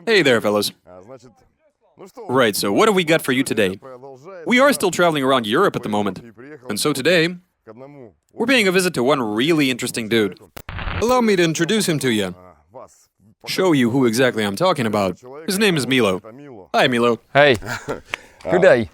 Hey there, fellas. Right, so what have we got for you today? We are still traveling around Europe at the moment. And so today, we're paying a visit to one really interesting dude. Allow me to introduce him to you. Show you who exactly I'm talking about. His name is Milo. Hi, Milo. Hey, good day.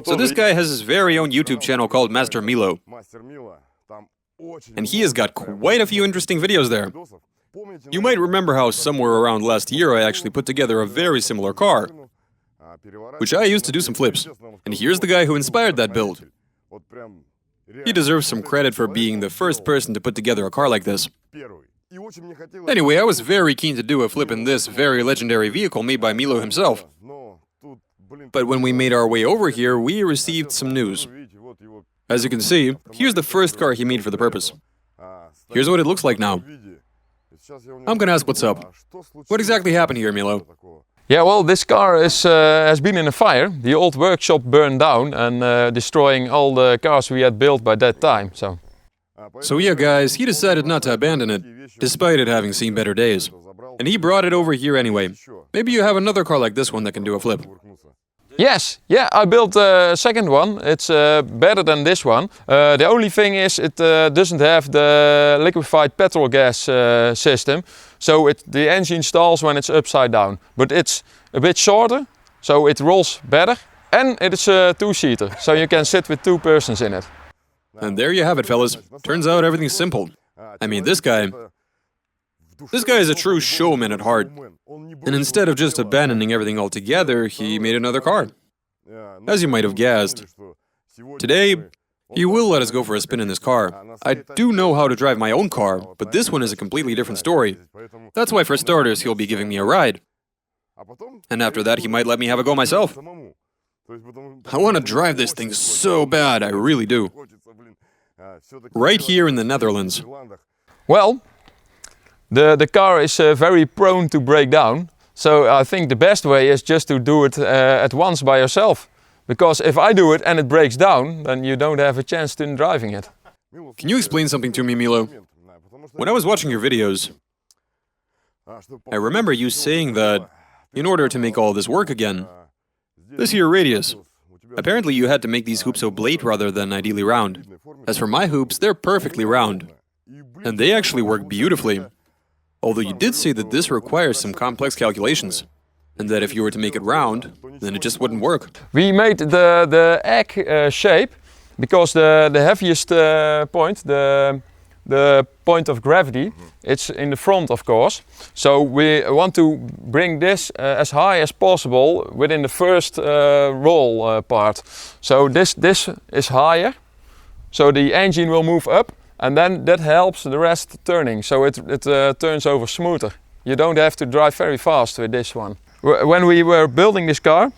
So this guy has his very own YouTube channel called Master Milo. And he has got quite a few interesting videos there. You might remember how somewhere around last year I actually put together a very similar car, which I used to do some flips. And here's the guy who inspired that build. He deserves some credit for being the first person to put together a car like this. Anyway, I was very keen to do a flip in this very legendary vehicle made by Milo himself. But when we made our way over here, we received some news. As you can see, here's the first car he made for the purpose. Here's what it looks like now. I'm gonna ask what's up. What exactly happened here, Milo? Yeah, well, this car has been in a fire. The old workshop burned down and destroying all the cars we had built by that time. So yeah, guys, he decided not to abandon it, despite it having seen better days. And he brought it over here anyway. Maybe you have another car like this one that can do a flip. Yes, yeah, I built a second one. It's better than this one. The only thing is it doesn't have the liquefied petrol gas system. So the engine stalls when it's upside down. But it's a bit shorter, so it rolls better. And it's a two-seater, so you can sit with two persons in it. And there you have it, fellas. Turns out everything's simple. I mean, this guy is a true showman at heart. And instead of just abandoning everything altogether, he made another car. As you might have guessed. Today, he will let us go for a spin in this car. I do know how to drive my own car, but this one is a completely different story. That's why, for starters, he'll be giving me a ride. And after that, he might let me have a go myself. I want to drive this thing so bad, I really do. Right here in the Netherlands. Well, the car is very prone to break down. So I think the best way is just to do it at once by yourself. Because if I do it and it breaks down, then you don't have a chance in driving it. Can you explain something to me, Milo? When I was watching your videos, I remember you saying that in order to make all this work again, this here radius, apparently you had to make these hoops oblate rather than ideally round. As for my hoops, they're perfectly round. And they actually work beautifully. Although you did say that this requires some complex calculations, and that if you were to make it round, then it just wouldn't work. We made the egg shape because the heaviest point, the point of gravity, it's in the front, of course. So we want to bring this as high as possible within the first roll part. So this is higher, so the engine will move up. And then that helps the rest turning, so it turns over smoother. You don't have to drive very fast with this one. When we were building this car,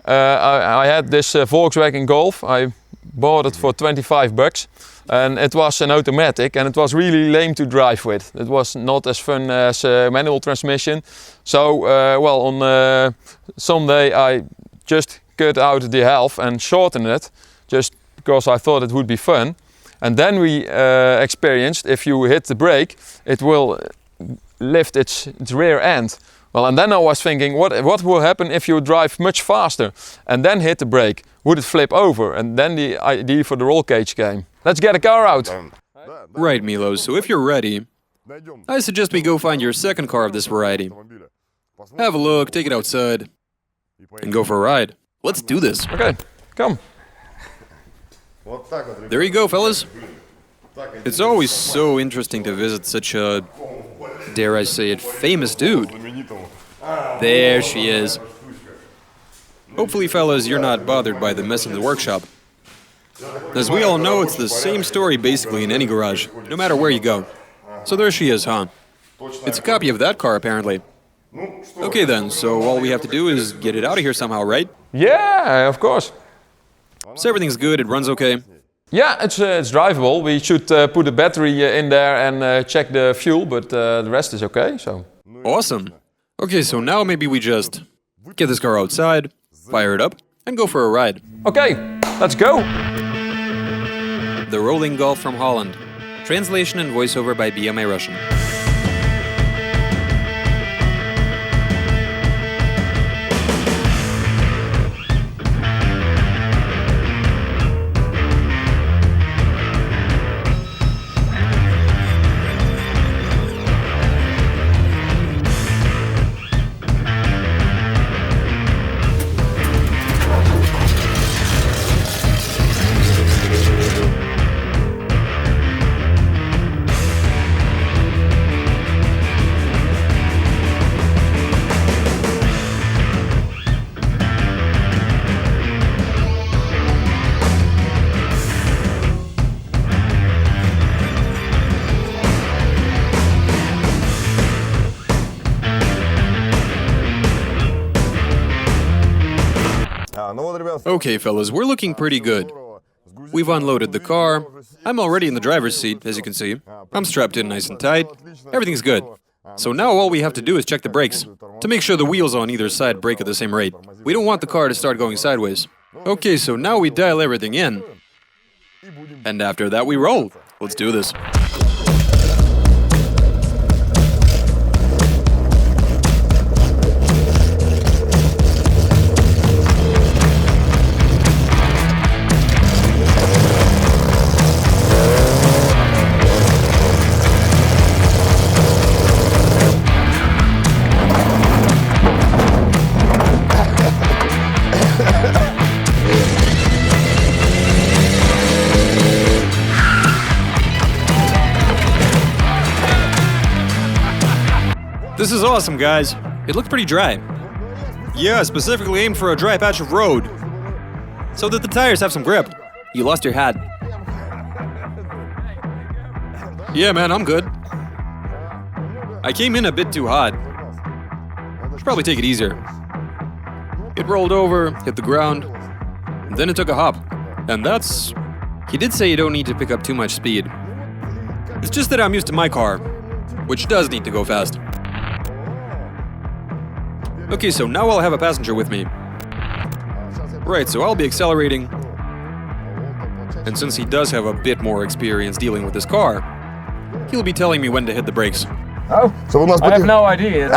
I had this Volkswagen Golf. I bought it for 25 bucks. And it was an automatic, and it was really lame to drive with. It was not as fun as a manual transmission. So, well, on Sunday I just cut out the half and shortened it, just because I thought it would be fun. And then we experienced, if you hit the brake, it will lift its rear end. Well, and then I was thinking, what will happen if you drive much faster and then hit the brake? Would it flip over? And then the idea for the roll cage came. Let's get a car out. Right, Milo, so if you're ready, I suggest we go find your second car of this variety. Have a look, take it outside, and go for a ride. Let's do this. Okay, come. There you go, fellas. It's always so interesting to visit such a, dare I say it, famous dude. There she is. Hopefully, fellas, you're not bothered by the mess in the workshop. As we all know, it's the same story basically in any garage, no matter where you go. So there she is, huh? It's a copy of that car, apparently. Okay then, so all we have to do is get it out of here somehow, right? Yeah, of course. So everything's good, it runs okay? Yeah, it's drivable. We should put a battery in there and check the fuel, but the rest is okay, so. Awesome. Okay, so now maybe we just get this car outside, fire it up, and go for a ride. Okay, let's go! The Rolling Golf from Holland. Translation and voiceover by BMA Russian. Okay, fellas, we're looking pretty good. We've unloaded the car. I'm already in the driver's seat, as you can see. I'm strapped in nice and tight. Everything's good. So now all we have to do is check the brakes, to make sure the wheels on either side brake at the same rate. We don't want the car to start going sideways. Okay, so now we dial everything in. And after that we roll. Let's do this. This is awesome, guys. It looked pretty dry. Yeah, specifically aimed for a dry patch of road, so that the tires have some grip. You lost your hat. Yeah, man, I'm good. I came in a bit too hot. Should probably take it easier. It rolled over, hit the ground, and then it took a hop. And that's... He did say you don't need to pick up too much speed. It's just that I'm used to my car, which does need to go fast. Okay, so now I'll have a passenger with me. Right, so I'll be accelerating. And since he does have a bit more experience dealing with this car, he'll be telling me when to hit the brakes. Oh, I have no idea.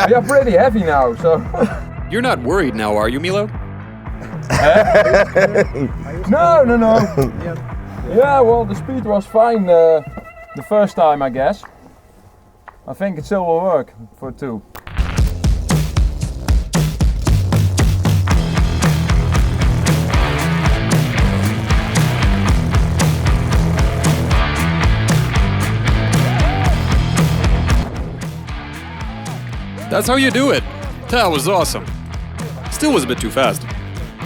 We are pretty heavy now, so... You're not worried now, are you, Milo? No. Yeah, well, the speed was fine the first time, I guess. I think it still will work for 2. That's how you do it. That was awesome. Still was a bit too fast.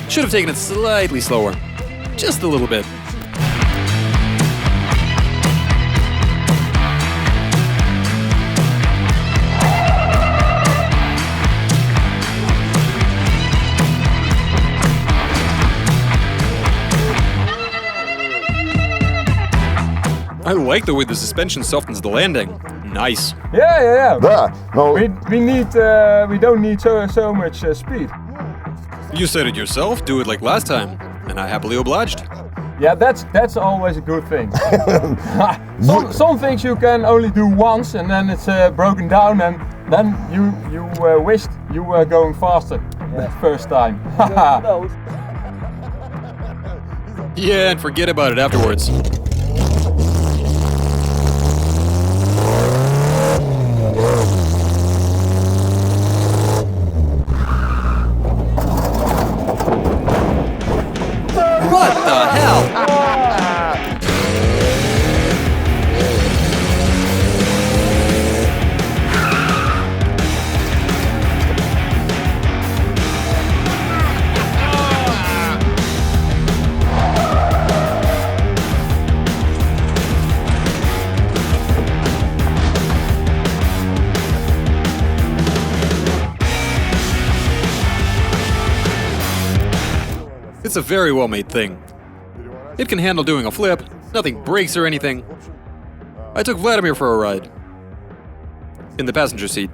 Should have taken it slightly slower. Just a little bit. I like the way the suspension softens the landing. Nice. Yeah. Да, но We don't need so much speed. You said it yourself, do it like last time, and I happily obliged. Yeah, that's always a good thing. Some things you can only do once and then it's broken down and then you wished you were going faster the first time. Yeah, and forget about it afterwards. What the hell? It's a very well-made thing. It can handle doing a flip, nothing breaks or anything. I took Vladimir for a ride. In the passenger seat.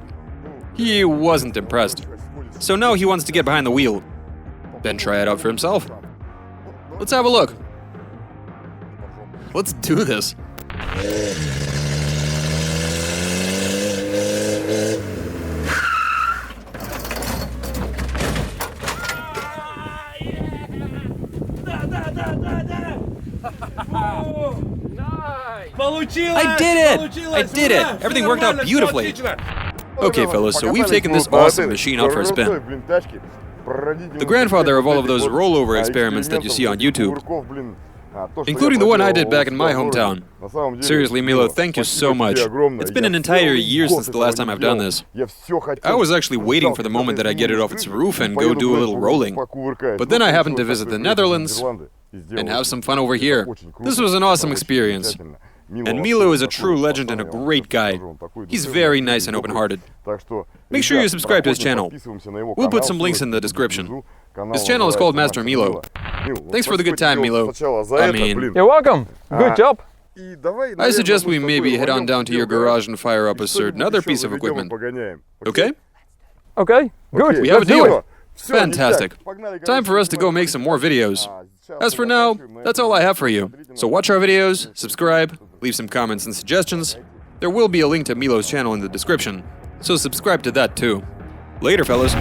He wasn't impressed. So now he wants to get behind the wheel. Then try it out for himself. Let's have a look. Let's do this. I did it! I did it! Everything worked out beautifully. Okay, fellas, so we've taken this awesome machine out for a spin. The grandfather of all of those rollover experiments that you see on YouTube, including the one I did back in my hometown. Seriously, Milo, thank you so much. It's been an entire year since the last time I've done this. I was actually waiting for the moment that I get it off its roof and go do a little rolling. But then I happened to visit the Netherlands and have some fun over here. This was an awesome experience. And Milo is a true legend and a great guy. He's very nice and open-hearted. Make sure you subscribe to his channel. We'll put some links in the description. His channel is called Master Milo. Thanks for the good time, Milo. I mean, You're welcome. Good job. I suggest we maybe head on down to your garage and fire up a certain other piece of equipment. Okay? Okay, good. We have a Let's do deal. it. Fantastic. Time for us to go make some more videos. As for now, that's all I have for you. So watch our videos, subscribe, leave some comments and suggestions. There will be a link to Milo's channel in the description, so subscribe to that too. Later, fellas.